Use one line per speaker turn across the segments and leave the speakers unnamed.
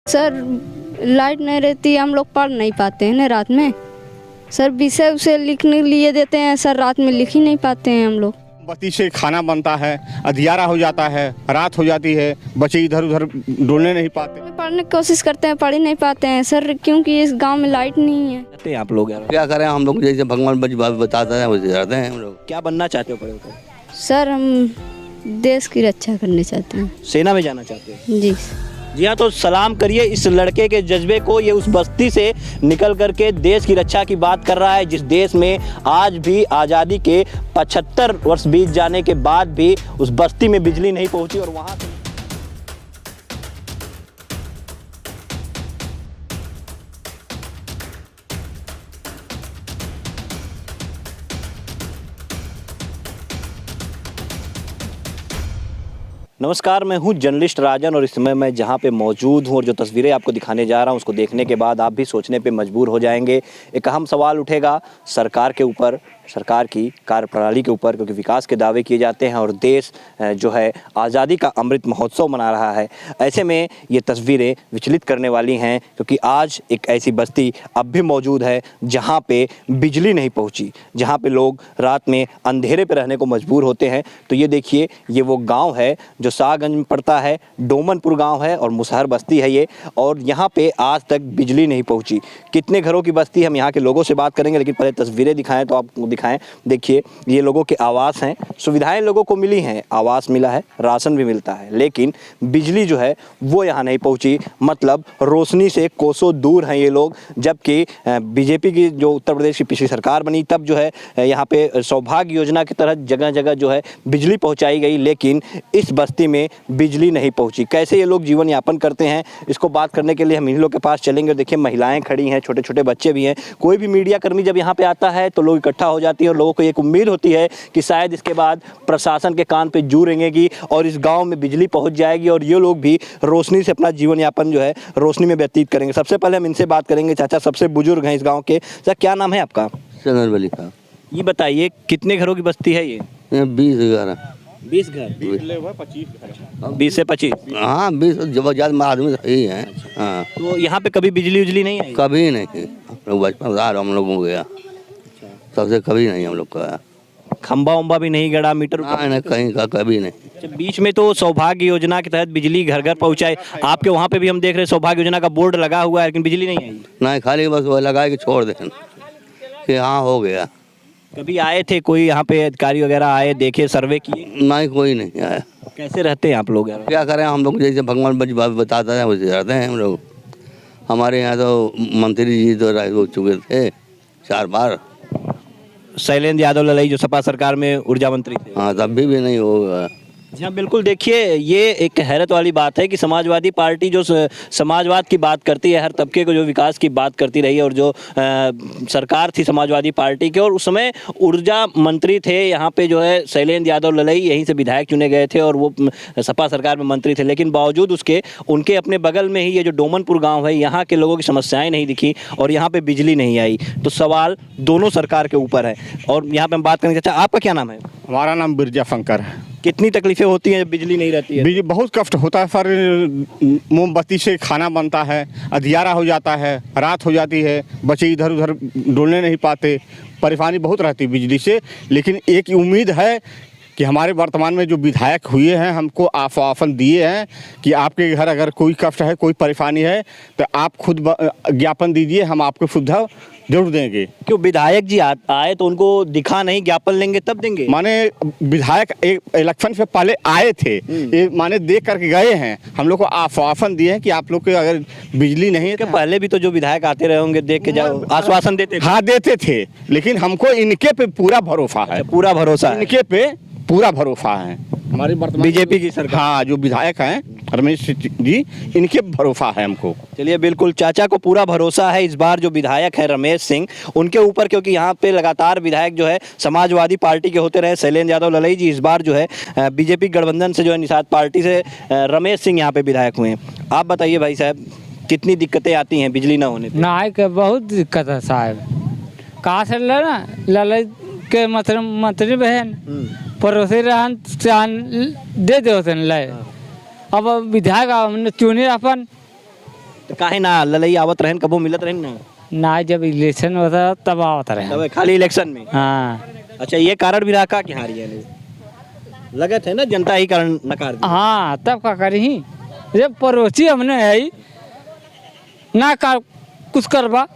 Sir light नहीं रहती, हम लोग पढ़ नहीं पाते हैं ना रात में। सर विषय उसे लिखने के लिए देते हैं सर, रात में लिख ही नहीं पाते हैं हम लोग।
बत्ती से खाना बनता है, अंधियारा हो जाता है, रात हो जाती है, बच्चे इधर उधर डोलने नहीं पाते।
पढ़ने की कोशिश करते हैं, पढ़ ही नहीं पाते हैं सर, क्योंकि इस गांव में लाइट नहीं है।
आप लोग यार
क्या करें हम लोग, जैसे भगवान बताता है वैसे रहते हैं हम लोग।
क्या बनना चाहते हो बड़े होकर?
सर हम देश की रक्षा करना चाहते हैं।
सेना में जाना चाहते हो?
जी
जी हाँ, तो सलाम करिए इस लड़के के जज्बे को। ये उस बस्ती से निकल करके देश की रक्षा की बात कर रहा है, जिस देश में आज भी आज़ादी के 75 वर्ष बीत जाने के बाद भी उस बस्ती में बिजली नहीं पहुंची और वहाँ से नमस्कार, मैं हूं जर्नलिस्ट राजन और इस समय मैं जहां पे मौजूद हूं और जो तस्वीरें आपको दिखाने जा रहा हूं उसको देखने के बाद आप भी सोचने पे मजबूर हो जाएंगे। एक अहम सवाल उठेगा सरकार के ऊपर, सरकार की कार्यप्रणाली के ऊपर, क्योंकि विकास के दावे किए जाते हैं और देश जो है आज़ादी का अमृत महोत्सव मना रहा है। ऐसे में ये तस्वीरें विचलित करने वाली हैं, क्योंकि आज एक ऐसी बस्ती अब भी मौजूद है जहाँ पे बिजली नहीं पहुँची, जहाँ पे लोग रात में अंधेरे पे रहने को मजबूर होते हैं। तो ये देखिए, ये वो गाँव है जो शाहगंज में पड़ता है, डोमनपुर गाँव है और मुसहर बस्ती है ये, और यहाँ पे आज तक बिजली नहीं पहुँची। कितने घरों की बस्ती, हम यहाँ के लोगों से बात करेंगे, लेकिन पहले तस्वीरें दिखाएं तो आपको दिखाएं। देखिए, ये लोगों के आवास हैं, सुविधाएं लोगों को मिली हैं, आवास मिला है, राशन भी मिलता है, लेकिन बिजली जो है वो यहाँ नहीं पहुँची। मतलब रोशनी से कोसों दूर हैं ये लोग। जबकि बीजेपी की जो उत्तर प्रदेश की पिछली सरकार बनी तब जो है यहाँ पे सौभाग्य योजना के तहत जगह जगह जो है बिजली पहुँचाई गई, लेकिन इस बस्ती में बिजली नहीं पहुँची। कैसे ये लोग जीवन यापन करते हैं, इसको बात करने के लिए हम इन लोग के पास चलेंगे। देखिए, महिलाएं खड़ी हैं, छोटे छोटे बच्चे भी हैं। कोई भी मीडिया कर्मी जब यहाँ पे आता है तो लोग इकट्ठा हो जाती है और लोगों को एक उम्मीद होती है कि शायद इसके बाद प्रशासन के कान पे जू रेंगेगी और इस गांव में बिजली पहुंच जाएगी और ये लोग भी रोशनी से अपना जीवन यापन जो है रोशनी में व्यतीत करेंगे। सबसे पहले हम इनसे बात करेंगे। चाचा सबसे बुजुर्ग हैं इस गाँव के। सर, क्या नाम है आपका?
चंदन वली का।
ये बताइए, कितने घरों की बस्ती है ये?
20
घर।
20
20 से 25?
हाँ 20 जब ज़्यादा आदमी सही है। हाँ,
तो यहाँ पे कभी बिजली उजली नहीं आई?
कभी नहीं। बचपन से हम लोग हो गया, सबसे कभी नहीं हम लोग का।
खंबा उम्बा भी नहीं गड़ा, मीटर
नहीं, कहीं का कभी नहीं।
अच्छा, बीच में तो सौभाग्य योजना के तहत बिजली घर घर पहुंचाए। आपके वहाँ पे भी हम देख रहे हैं सौभाग्य योजना का बोर्ड लगा हुआ है, लेकिन बिजली नहीं आई।
नहीं, खाली बस वो लगा के छोड़ दें कि हाँ हो गया।
कभी आए थे कोई यहाँ पे अधिकारी वगैरह आए, देखे, सर्वे किए?
नहीं, कोई नहीं आया।
कैसे रहते हैं आप लोग यार?
क्या करें हम लोग, जैसे भगवान बताता है वैसे रहते हैं हम लोग। हमारे यहाँ तो मंत्री जी तो हो चुके थे 4 बार।
शैलेंद्र यादव ललई जो सपा सरकार में ऊर्जा मंत्री थे।
हाँ, तब भी नहीं होगा।
जी हाँ, बिल्कुल। देखिए, ये एक हैरत वाली बात है कि समाजवादी पार्टी जो समाजवाद की बात करती है, हर तबके को जो विकास की बात करती रही, और जो सरकार थी समाजवादी पार्टी के, और उस समय ऊर्जा मंत्री थे यहाँ पे जो है शैलेंद्र यादव ललई, यहीं से विधायक चुने गए थे और वो सपा सरकार में मंत्री थे। लेकिन बावजूद उसके उनके अपने बगल में ही ये जो डोमनपुर गाँव है, यहाँ के लोगों की समस्याएँ नहीं दिखी और यहाँ पर बिजली नहीं आई। तो सवाल दोनों सरकार के ऊपर है। और यहाँ पर हम बात करेंगे। चाचा, आपका क्या नाम है?
हमारा नाम बिरजा शंकर है।
कितनी तकलीफें होती हैं जब बिजली नहीं रहती है?
बिजली बहुत कष्ट होता है सर। मोमबत्ती से खाना बनता है, अंधियारा हो जाता है, रात हो जाती है, बच्चे इधर उधर डोलने नहीं पाते, परेशानी बहुत रहती है बिजली से। लेकिन एक उम्मीद है कि हमारे वर्तमान में जो विधायक हुए हैं हमको आश्वासन दिए हैं कि आपके घर अगर कोई कष्ट है, कोई परेशानी है तो आप खुद ज्ञापन दीजिए, हम आपको सुविधा जरूर देंगे।
क्यों विधायक जी आए तो उनको दिखा नहीं, ज्ञापन लेंगे तब देंगे?
माने विधायक एक इलेक्शन से पहले आए थे, ये माने देख करके गए हैं, हम लोग को आश्वासन दिए हैं कि आप लोग के अगर बिजली नहीं है तो
पहले भी तो जो विधायक आते रहे होंगे, देख के जाओ, आश्वासन देते थे।
हाँ, देते थे, लेकिन हमको इनके पे पूरा भरोसा है।
पूरा भरोसा है
इनके पे पूरा भरोसा है। हमारी वर्तमान
बीजेपी की सरकार,
हाँ, जो विधायक हैं रमेश जी, इनके भरोसा है हमको।
चलिए, बिल्कुल चाचा को पूरा भरोसा है इस बार जो विधायक है रमेश सिंह, उनके ऊपर, क्योंकि यहाँ पे लगातार विधायक जो है समाजवादी पार्टी के होते रहे। शैलेंद्र यादव ललई जी इस बार जो है बीजेपी गठबंधन से जो है निषाद पार्टी से रमेश सिंह यहाँ पे विधायक हुए हैं। आप बताइए भाई साहब, कितनी दिक्कतें आती हैं बिजली ना होने पर?
ना के बहुत दिक्कत है साहब। कहाँ से ललई के मतलब मंत्री बहन पड़ोसी रहन दे दे होते ले। अब विधायक हमने चुने अपन
तो काहे ना ललई आवत रहन कबो मिलत रहन ना
ना जब इलेक्शन होता तब आवत रहे।
तब खाली इलेक्शन में।
हाँ
अच्छा ये कारण भी रहा का कि हारी है लोग लगत है ना जनता ही कारण नकार दी।
हाँ तब का करी जब पड़ोसी हमने है ही, ना कर कुछ करवा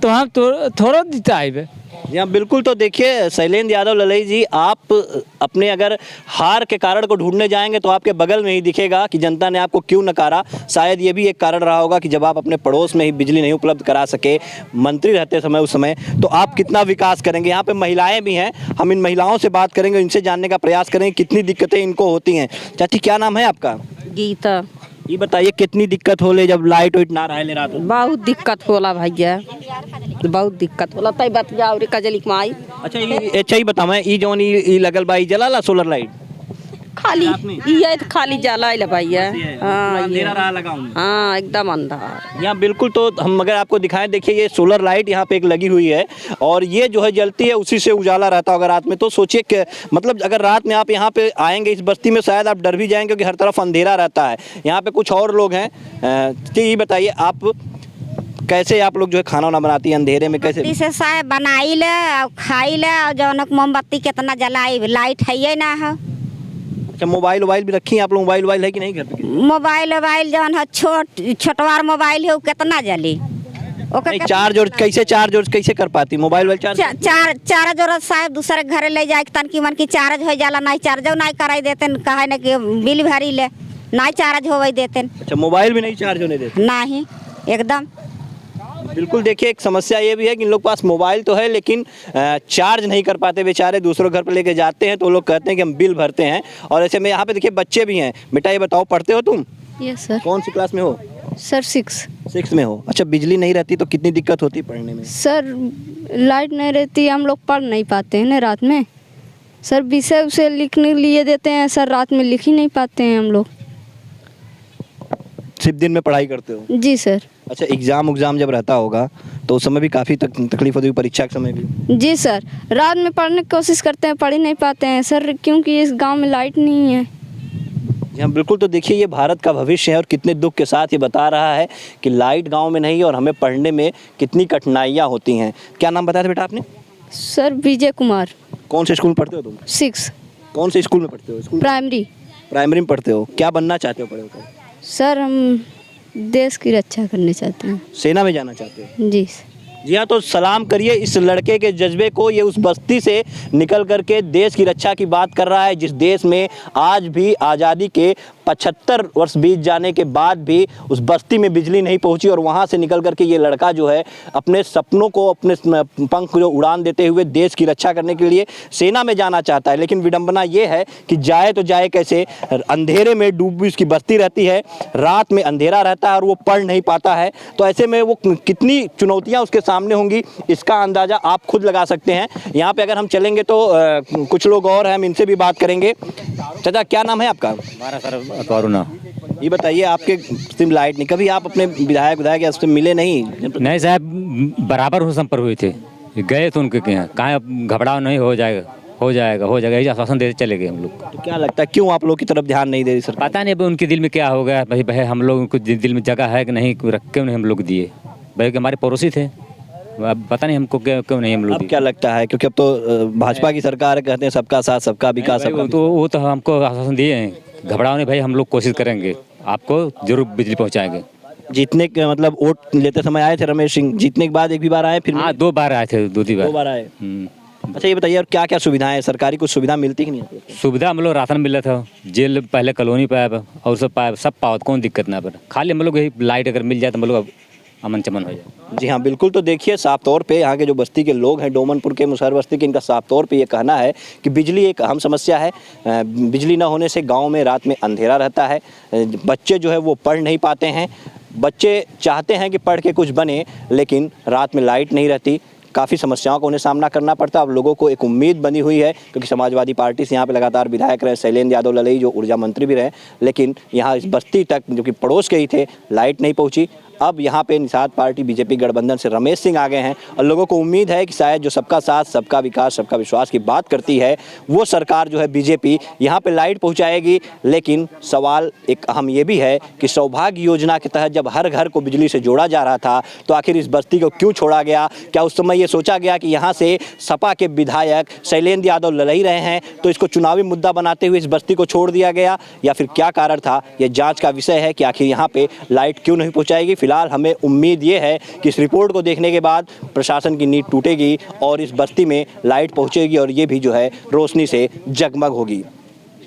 तो हम थोड़ा जीता आए।
जी हाँ बिल्कुल। तो देखिए शैलेंद्र यादव ललई जी, आप अपने अगर हार के कारण को ढूंढने जाएंगे तो आपके बगल में ही दिखेगा कि जनता ने आपको क्यों नकारा। शायद ये भी एक कारण रहा होगा कि जब आप अपने पड़ोस में ही बिजली नहीं उपलब्ध करा सके मंत्री रहते समय उस समय, तो आप कितना विकास करेंगे। यहाँ पे महिलाएं भी हैं, हम इन महिलाओं से बात करेंगे, इनसे जानने का प्रयास करेंगे कितनी दिक्कतें इनको होती हैं। चाची क्या नाम है आपका?
गीता।
ये बताइए कितनी दिक्कत होले जब लाइट वाइट ना रहे रात में?
बहुत दिक्कत होला भैया, बहुत दिक्कत होला। तई बतिया और कजली माई।
अच्छा ही बताओ, मैं ई जौन ई लगल बा ई जलाला सोलर लाइट
खाली ये तो खाली जला ले भैया। हाँ
अंधेरा रहा लगाऊं।
हाँ एकदम अंधार।
यहाँ बिल्कुल। तो हम अगर आपको दिखाएं, देखिए ये सोलर लाइट यहाँ पे एक लगी हुई है और ये जो है जलती है, उसी से उजाला रहता होगा रात में। तो सोचिए कि मतलब अगर रात में आप यहाँ पे आएंगे इस बस्ती में, शायद आप डर भी जाएंगे क्योंकि हर तरफ अंधेरा रहता है। यहाँ पे कुछ और लोग हैं। तो ये बताइए आप कैसे आप लोग जो है खाना वाना बनाती है अंधेरे में कैसे?
से साय बनाई ले और खाई ले और जौनक मोमबत्ती कितना जलाई, लाइट है ये ना है।
अच्छा मोबाइल वोबाइल भी रखी हैं आप लोग? मोबाइल है कि नहीं घर पे?
मोबाइल जौन है छोटवार मोबाइल है वो कितना जली।
नहीं, चार्ज और कैसे कर पाती मोबाइल चार्ज?
चार्ज और साहब दूसरे घरे ले जाए तन की मन की चार्ज हो जाला, नहीं चार्ज नहीं कराई देते, कहे ना कि बिल भरी ले नहीं चार्ज हो देते।
अच्छा मोबाइल भी नहीं चार्ज होने देते?
नहीं एकदम।
बिल्कुल। देखिए एक समस्या ये भी है कि इन लोग पास मोबाइल तो है लेकिन चार्ज नहीं कर पाते बेचारे। दूसरों घर पर लेके जाते हैं तो लोग कहते हैं कि हम बिल भरते हैं। और ऐसे में यहाँ पे देखिए बच्चे भी हैं। बेटा ये बताओ पढ़ते हो तुम?
Yes sir.
कौन सी क्लास में हो?
सर 6
में हो। अच्छा बिजली नहीं रहती तो कितनी दिक्कत होती है पढ़ने में?
सर लाइट नहीं रहती हम लोग पढ़ नहीं पाते हैं ना रात में। सर विषय उसे लिखने लिए देते हैं सर, रात में लिख ही नहीं पाते हैं हम लोग।
सिर्फ दिन में पढ़ाई करते हो?
जी सर।
अच्छा एग्जाम जब रहता होगा तो उस समय भी काफ़ी तकलीफ होती है, परीक्षा के समय भी?
जी सर, रात में पढ़ने की कोशिश करते हैं, पढ़ ही नहीं पाते हैं सर क्योंकि इस गांव में लाइट नहीं है।
हाँ बिल्कुल। तो देखिए ये भारत का भविष्य है और कितने दुख के साथ ये बता रहा है कि लाइट गांव में नहीं है और हमें पढ़ने में कितनी कठिनाइयाँ होती हैं। क्या नाम बताया था बेटा आपने?
सर विजय कुमार।
कौन से स्कूल में पढ़ते हो तुम?
6।
कौन से स्कूल में पढ़ते हो? स्कूल प्राइमरी में पढ़ते हो। क्या बनना चाहते हो पढ़े होकर?
सर हम देश की रक्षा करना चाहते हैं।
सेना में जाना चाहते हो?
जी।
जी हाँ। तो सलाम करिए इस लड़के के जज्बे को। ये उस बस्ती से निकल करके देश की रक्षा की बात कर रहा है जिस देश में आज भी आज़ादी के 75 वर्ष बीत जाने के बाद भी उस बस्ती में बिजली नहीं पहुंची। और वहां से निकल करके ये लड़का जो है अपने सपनों को, अपने पंख जो उड़ान देते हुए देश की रक्षा करने के लिए सेना में जाना चाहता है। लेकिन विडंबना ये है कि जाए तो जाए कैसे? अंधेरे में डूबी उसकी बस्ती रहती है, रात में अंधेरा रहता है और वो पढ़ नहीं पाता है। तो ऐसे में वो कितनी चुनौतियाँ उसके सामने होंगी इसका अंदाज़ा आप खुद लगा सकते हैं। यहाँ पर अगर हम चलेंगे तो कुछ लोग और हैं, हम इनसे भी बात करेंगे। चाचा क्या नाम है आपका?
हमारा सर करुणा।
ये बताइए आपके सिम लाइट नहीं, कभी आप अपने विधायक या उससे मिले नहीं?
नहीं साहब, बराबर हो संपर्क हुए थे, गए थे उनके यहाँ, कहाँ घबराव नहीं, हो जाएगा यही आश्वासन देते चले गए हम लोग।
तो क्या लगता है क्यों आप लोग की तरफ ध्यान नहीं दे रही सरकार?
पता नहीं अब उनके दिल में क्या हो गया भाई हम लोग को दिल में जगह है कि नहीं, रख क्यों नहीं हम लोग दिए भाई, कि हमारे पड़ोसी थे। अब पता नहीं हमको क्यों नहीं हम लोग।
अब क्या लगता है क्योंकि अब तो भाजपा की सरकार कहते हैं सबका साथ सबका विकास।
वो तो हमको आश्वासन दिए हैं, घबराओ नहीं भाई, हम लोग कोशिश करेंगे, आपको जरूर बिजली पहुंचाएंगे।
जीतने के मतलब वोट लेते समय आए थे रमेश सिंह, जीतने के बाद एक भी बार आए? फिर?
हाँ 2 बार आए थे, 2 बार
आए। अच्छा ये बताइए और क्या क्या सुविधाएं सरकारी, कुछ सुविधा मिलती कि नहीं?
सुविधा हम लोग राशन मिल रहा था, जेल पहले कॉलोनी पाए और सब पावत, कौन दिक्कत ना पर खाली हम लोग यही लाइट अगर मिल जाए तो हम लोग अमन चमन हो जाए।
जी हाँ बिल्कुल। तो देखिए साफ तौर पे यहाँ के जो बस्ती के लोग हैं, डोमनपुर के मुसहर बस्ती के, इनका साफ तौर पे ये कहना है कि बिजली एक अहम समस्या है। बिजली न होने से गांव में रात में अंधेरा रहता है, बच्चे जो है वो पढ़ नहीं पाते हैं, बच्चे चाहते हैं कि पढ़ के कुछ बने लेकिन रात में लाइट नहीं रहती। काफ़ी समस्याओं को उन्हें सामना करना पड़ता है। अब लोगों को एक उम्मीद बनी हुई है क्योंकि समाजवादी पार्टी से यहाँ पे लगातार विधायक रहे शैलेंद्र यादव ललई जो ऊर्जा मंत्री भी रहे, लेकिन यहाँ इस बस्ती तक जो कि पड़ोस के ही थे लाइट नहीं पहुँची। अब यहाँ पे निषाद पार्टी बीजेपी गठबंधन से रमेश सिंह आ गए हैं और लोगों को उम्मीद है कि शायद जो सबका साथ, सबका विकास, सबका विश्वास की बात करती है वो सरकार जो है बीजेपी यहाँ पे लाइट पहुँचाएगी। लेकिन सवाल एक अहम ये भी है कि सौभाग्य योजना के तहत जब हर घर को बिजली से जोड़ा जा रहा था तो आखिर इस बस्ती को क्यों छोड़ा गया? क्या उस समय ये सोचा गया कि यहाँ से सपा के विधायक शैलेंद्र यादव लड़ ही रहे हैं तो इसको चुनावी मुद्दा बनाते हुए इस बस्ती को छोड़ दिया गया, या फिर क्या कारण था? यह जांच का विषय है कि आखिर यहाँ पे लाइट क्यों नहीं पहुँचाएगी। फिलहाल हमें उम्मीद ये है कि इस रिपोर्ट को देखने के बाद प्रशासन की नींद टूटेगी और इस बस्ती में लाइट पहुँचेगी और ये भी जो है रोशनी से जगमग होगी।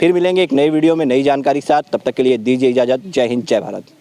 फिर मिलेंगे एक नई वीडियो में नई जानकारी के साथ, तब तक के लिए दीजिए इजाज़त। जय हिंद, जय भारत।